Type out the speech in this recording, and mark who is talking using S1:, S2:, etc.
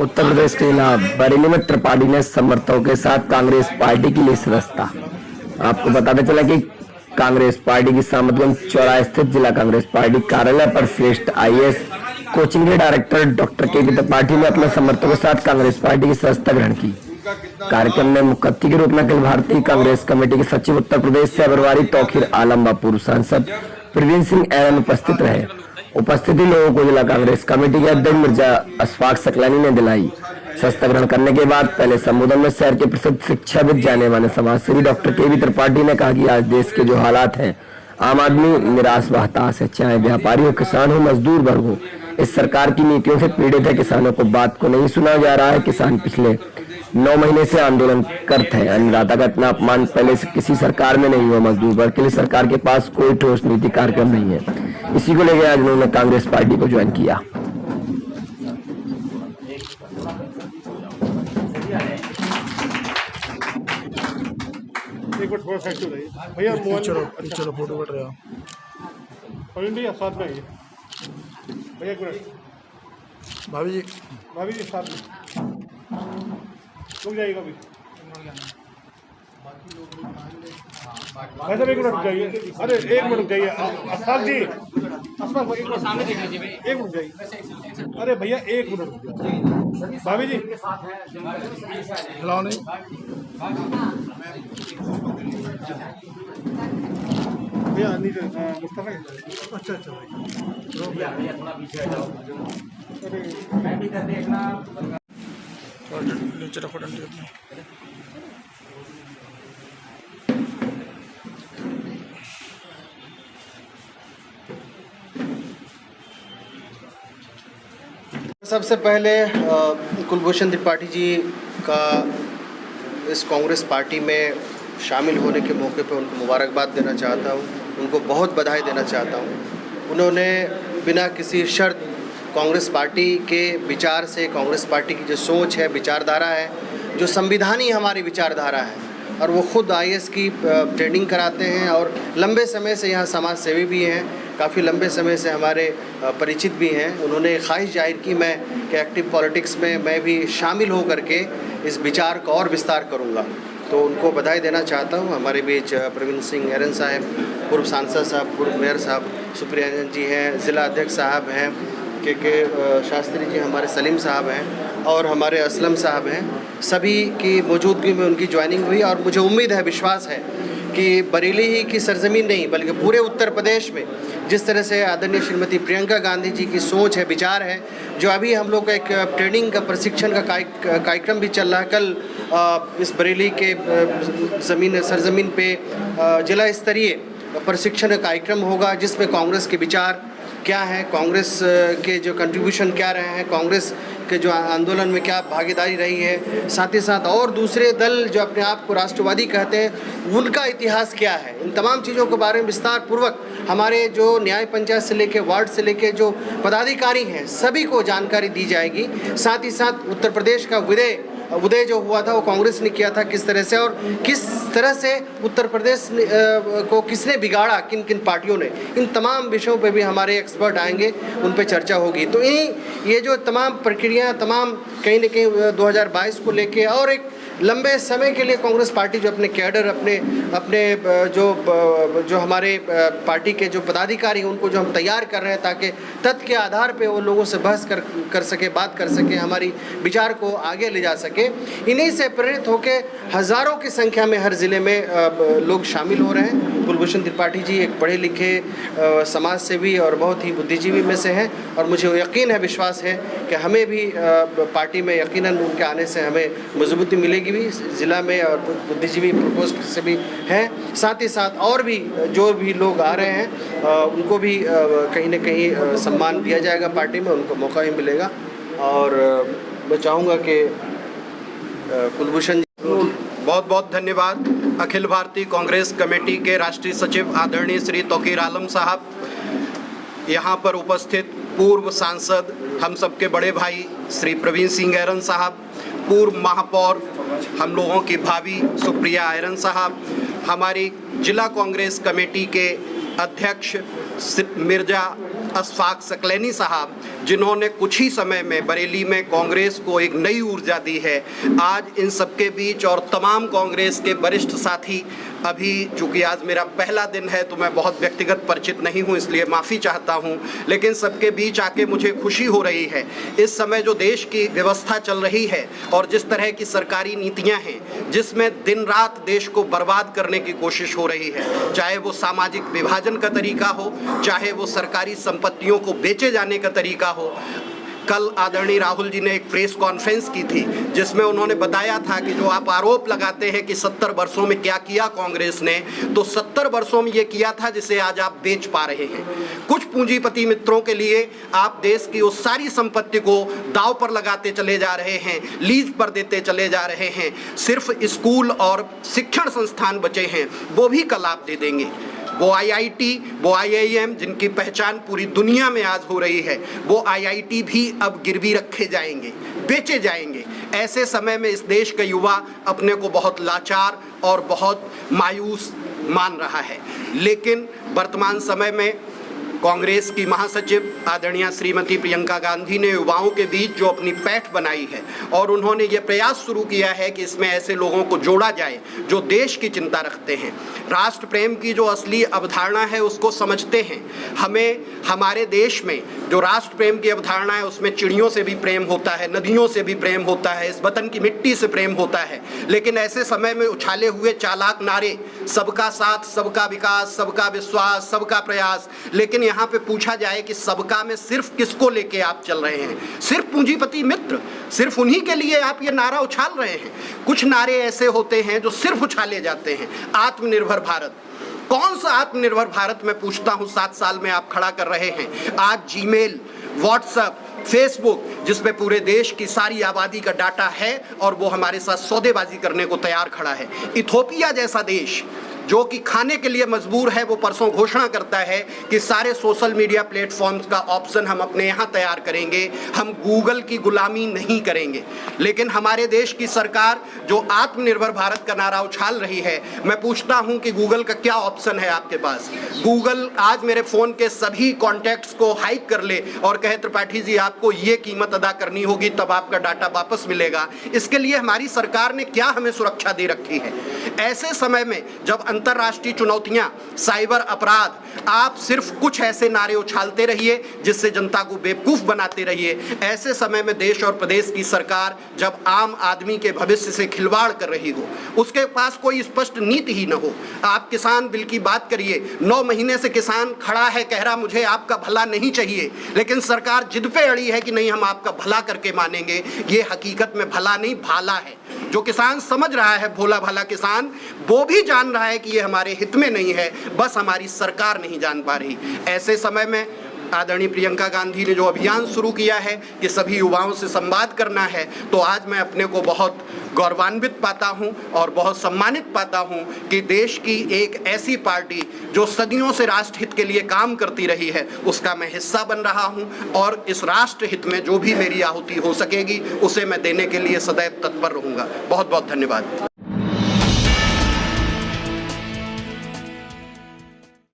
S1: उत्तर प्रदेश के बरेली में त्रिपाठी ने समर्थकों के साथ कांग्रेस पार्टी की ली सदस्यता। आपको बताते चला कि कांग्रेस पार्टी की सामतगंज चौराहे स्थित जिला कांग्रेस पार्टी कार्यालय पर श्रेष्ठ आईएएस कोचिंग के डायरेक्टर डॉक्टर के त्रिपाठी ने अपने समर्थकों के साथ कांग्रेस पार्टी की सदस्यता ग्रहण की। कार्यक्रम में मुख्य अतिथि के रूप में अखिल भारतीय कांग्रेस कमेटी के सचिव उत्तर प्रदेश से प्रभारी तौकीर आलम व पूर्व सांसद प्रवीण सिंह एरन उपस्थित रहे। उपस्थिति लोगों को जिला कांग्रेस कमेटी के अध्यक्ष मिर्जा अशफाक सकलानी ने दिलाई। शस्त्र ग्रहण करने के बाद पहले संबोधन में शहर के प्रसिद्ध शिक्षाविद जाने माने समाजसेवी डॉक्टर के त्रिपाठी ने कहा कि आज देश के जो हालात हैं, आम आदमी निराश व हताश है, चाहे व्यापारी हो, किसान हो, मजदूर वर्ग हो, इस सरकार की नीतियों से पीड़ित है। किसानों को बात को नहीं सुना जा रहा है। किसान पिछले 9 महीने से आंदोलन करते हैं। अन्नदाता का इतना अपमान पहले से किसी सरकार में नहीं हुआ। मजदूर वर्ग के लिए सरकार के पास कोई ठोस नीति कार्यक्रम नहीं है। इसी को लेकर आज उन्होंने कांग्रेस पार्टी को ज्वाइन किया।
S2: एक मिनट थोड़ा साइड हो जाइए भैया, मोबाइल
S3: चलो फोटो कट रहा
S2: प्रवीण भैया साथ में आइए भैया, एक मिनट
S3: भाभी जी
S2: साथ में रुक जाइएगा अभी। भाई साहब एक मिनट रुक जाइए, अरे एक मिनट रुक जाइए अशफाक जी, अशफाक भाई एक मिनट जाइए, अरे भैया एक मिनट रुक जाइए। भाभी जी
S3: हिलाओ नहीं।
S2: भैया नीचे मुस्तफा, अच्छा
S4: भैया थोड़ा पीछे हटाओ।
S3: नीचे रखो डंडी अपनी।
S5: सबसे पहले कुलभूषण त्रिपाठी जी का इस कांग्रेस पार्टी में शामिल होने के मौके पर उनको मुबारकबाद देना चाहता हूँ, उनको बहुत बधाई देना चाहता हूँ। उन्होंने बिना किसी शर्त कांग्रेस पार्टी के विचार से, कांग्रेस पार्टी की जो सोच है, विचारधारा है, जो संविधानी हमारी विचारधारा है, और वो खुद आईएएस की ट्रेनिंग कराते हैं और लंबे समय से यहाँ समाज सेवी भी हैं, काफ़ी लंबे समय से हमारे परिचित भी हैं। उन्होंने ख्वाहिश जाहिर की मैं कि एक्टिव पॉलिटिक्स में मैं भी शामिल हो करके इस विचार का और विस्तार करूँगा, तो उनको बधाई देना चाहता हूँ। हमारे बीच प्रवीण सिंह एरन साहब, पूर्व सांसद साहब, पूर्व मेयर साहब सुप्रिया जी हैं, ज़िला अध्यक्ष साहब हैं, के शास्त्री जी, हमारे सलीम साहब हैं और हमारे असलम साहब हैं। सभी की मौजूदगी में उनकी ज्वाइनिंग हुई और मुझे उम्मीद है, विश्वास है कि बरेली ही की सरजमीन नहीं बल्कि पूरे उत्तर प्रदेश में जिस तरह से आदरणीय श्रीमती प्रियंका गांधी जी की सोच है, विचार है, जो अभी हम लोग का एक ट्रेनिंग का प्रशिक्षण का कार्यक्रम भी चल रहा है। कल इस बरेली के सरजमीन पे जिला स्तरीय प्रशिक्षण का कार्यक्रम होगा, जिसमें कांग्रेस के विचार क्या है, कांग्रेस के जो कंट्रीब्यूशन क्या रहे हैं, कांग्रेस के जो आंदोलन में क्या भागीदारी रही है, साथ ही साथ और दूसरे दल जो अपने आप को राष्ट्रवादी कहते हैं, उनका इतिहास क्या है, इन तमाम चीज़ों के बारे में विस्तार पूर्वक हमारे जो न्याय पंचायत से लेकर वार्ड से लेकर जो पदाधिकारी हैं सभी को जानकारी दी जाएगी। साथ ही साथ उत्तर प्रदेश का उदय जो हुआ था वो कांग्रेस ने किया था किस तरह से, और किस तरह से उत्तर प्रदेश को किसने बिगाड़ा, किन किन पार्टियों ने, इन तमाम विषयों पे भी हमारे एक्सपर्ट आएंगे, उन पे चर्चा होगी। तो ये जो तमाम प्रक्रिया, तमाम कहीं न कहीं 2022 को लेके और एक लंबे समय के लिए कांग्रेस पार्टी जो अपने कैडर, अपने जो हमारे पार्टी के जो पदाधिकारी हैं उनको जो हम तैयार कर रहे हैं, ताकि तथ्य के आधार पे वो लोगों से बहस कर सके, बात कर सके, हमारी विचार को आगे ले जा सके। इन्हीं से प्रेरित होकर हज़ारों की संख्या में हर ज़िले में लोग शामिल हो रहे हैं। कुलभूषण त्रिपाठी जी एक पढ़े लिखे समाज सेवी और बहुत ही बुद्धिजीवी में से हैं, और मुझे यकीन है, विश्वास है कि हमें भी पार्टी में यकीनन उनके आने से हमें मजबूती मिलेगी भी, ज़िला में और बुद्धिजीवी प्रपोज से भी हैं। साथ ही साथ और भी जो भी लोग आ रहे हैं उनको भी कहीं न कहीं सम्मान दिया जाएगा पार्टी में, उनको मौका भी मिलेगा। और मैं चाहूँगा कि कुलभूषण
S6: बहुत बहुत धन्यवाद। अखिल भारतीय कांग्रेस कमेटी के राष्ट्रीय सचिव आदरणीय श्री तौकीर आलम साहब, यहाँ पर उपस्थित पूर्व सांसद हम सबके बड़े भाई श्री प्रवीण सिंह एरन साहब, पूर्व महापौर हम लोगों की भाभी सुप्रिया एरन साहब, हमारी जिला कांग्रेस कमेटी के अध्यक्ष मिर्जा अशफाक सकलैनी साहब, जिन्होंने कुछ ही समय में बरेली में कांग्रेस को एक नई ऊर्जा दी है। आज इन सबके बीच और तमाम कांग्रेस के वरिष्ठ साथी, अभी चूँकि आज मेरा पहला दिन है तो मैं बहुत व्यक्तिगत परिचित नहीं हूँ, इसलिए माफ़ी चाहता हूँ, लेकिन सबके बीच आके मुझे खुशी हो रही है। इस समय जो देश की व्यवस्था चल रही है और जिस तरह की सरकारी नीतियाँ हैं, जिसमें दिन रात देश को बर्बाद करने की कोशिश हो रही है, चाहे वो सामाजिक विभाजन का तरीका हो, चाहे वो सरकारी संपत्तियों को बेचे जाने का तरीका हो। कल आदरणीय राहुल जी ने एक प्रेस कॉन्फ्रेंस की थी जिसमें उन्होंने बताया था कि जो आप आरोप लगाते हैं कि 70 वर्षों में क्या किया कांग्रेस ने, तो 70 वर्षों में ये किया था जिसे आज आप बेच पा रहे हैं। कुछ पूंजीपति मित्रों के लिए आप देश की उस सारी संपत्ति को दांव पर लगाते चले जा रहे हैं, लीज पर देते चले जा रहे हैं। सिर्फ स्कूल और शिक्षण संस्थान बचे हैं, वो भी कल आप दे देंगे। वो IIT, वो IIM जिनकी पहचान पूरी दुनिया में आज हो रही है, वो IIT भी अब गिरवी रखे जाएंगे, बेचे जाएंगे। ऐसे समय में इस देश का युवा अपने को बहुत लाचार और बहुत मायूस मान रहा है। लेकिन वर्तमान समय में कांग्रेस की महासचिव आदरणीय श्रीमती प्रियंका गांधी ने युवाओं के बीच जो अपनी पैठ बनाई है और उन्होंने ये प्रयास शुरू किया है कि इसमें ऐसे लोगों को जोड़ा जाए जो देश की चिंता रखते हैं, राष्ट्र प्रेम की जो असली अवधारणा है उसको समझते हैं। हमें हमारे देश में जो राष्ट्र प्रेम की अवधारणा है उसमें चिड़ियों से भी प्रेम होता है, नदियों से भी प्रेम होता है, इस वतन की मिट्टी से प्रेम होता है। लेकिन ऐसे समय में उछाले हुए चालाक नारे, सबका साथ, सबका विकास, सबका विश्वास, सबका प्रयास, लेकिन यहाँ पे पूछा जाए कि सबका में सिर्फ किसको लेके आप चल रहे हैं? सिर्फ पूंजीपति मित्र, सिर्फ उन्हीं के लिए आप ये नारा उछाल रहे हैं। कुछ नारे ऐसे होते हैं जो सिर्फ उछाले जाते हैं। आत्मनिर्भर भारत, कौन सा आत्मनिर्भर भारत मैं पूछता हूँ 7 साल में आप खड़ा कर रहे हैं? आज जीमेल, व्हाट्सएप, फेसबुक, जिसमें पूरे देश की सारी आबादी का डाटा है और वो हमारे साथ सौदेबाजी करने को तैयार खड़ा है। इथोपिया जैसा देश जो कि खाने के लिए मजबूर है, वो परसों घोषणा करता है कि सारे सोशल मीडिया प्लेटफॉर्म्स का ऑप्शन हम अपने यहाँ तैयार करेंगे, हम गूगल की गुलामी नहीं करेंगे। लेकिन हमारे देश की सरकार जो आत्मनिर्भर भारत का नारा उछाल रही है, मैं पूछता हूँ कि गूगल का क्या ऑप्शन है आपके पास? गूगल आज मेरे फ़ोन के सभी कॉन्टैक्ट्स को हाइड कर ले और कहे त्रिपाठी जी आपको ये कीमत अदा करनी होगी तब आपका डाटा वापस मिलेगा। इसके लिए हमारी सरकार ने क्या हमें सुरक्षा दे रखी है? ऐसे समय में जब अंतर्राष्ट्रीय चुनौतियां, साइबर अपराध, आप सिर्फ कुछ ऐसे नारे उछालते रहिए जिससे जनता को बेवकूफ़ बनाते रहिए। ऐसे समय में देश और प्रदेश की सरकार जब आम आदमी के भविष्य से खिलवाड़ कर रही हो, उसके पास कोई स्पष्ट नीति ही न हो। आप किसान बिल की बात करिए, 9 महीने से किसान खड़ा है, कह रहा मुझे आपका भला नहीं चाहिए, लेकिन सरकार जिद पे अड़ी है कि नहीं हम आपका भला करके मानेंगे। ये हकीकत में भला नहीं, भाला है। जो किसान समझ रहा है, भोला भाला किसान, वो भी जान रहा है कि ये हमारे हित में नहीं है, बस हमारी सरकार नहीं जान पा रही। ऐसे समय में आदरणीय प्रियंका गांधी ने जो अभियान शुरू किया है कि सभी युवाओं से संवाद करना है, तो आज मैं अपने को बहुत गौरवान्वित पाता हूं और बहुत सम्मानित पाता हूं कि देश की एक ऐसी पार्टी जो सदियों से राष्ट्र हित के लिए काम करती रही है, उसका मैं हिस्सा बन रहा हूं और इस राष्ट्र हित में जो भी मेरी आहुति हो सकेगी उसे मैं देने के लिए सदैव तत्पर रहूंगा। बहुत बहुत धन्यवाद।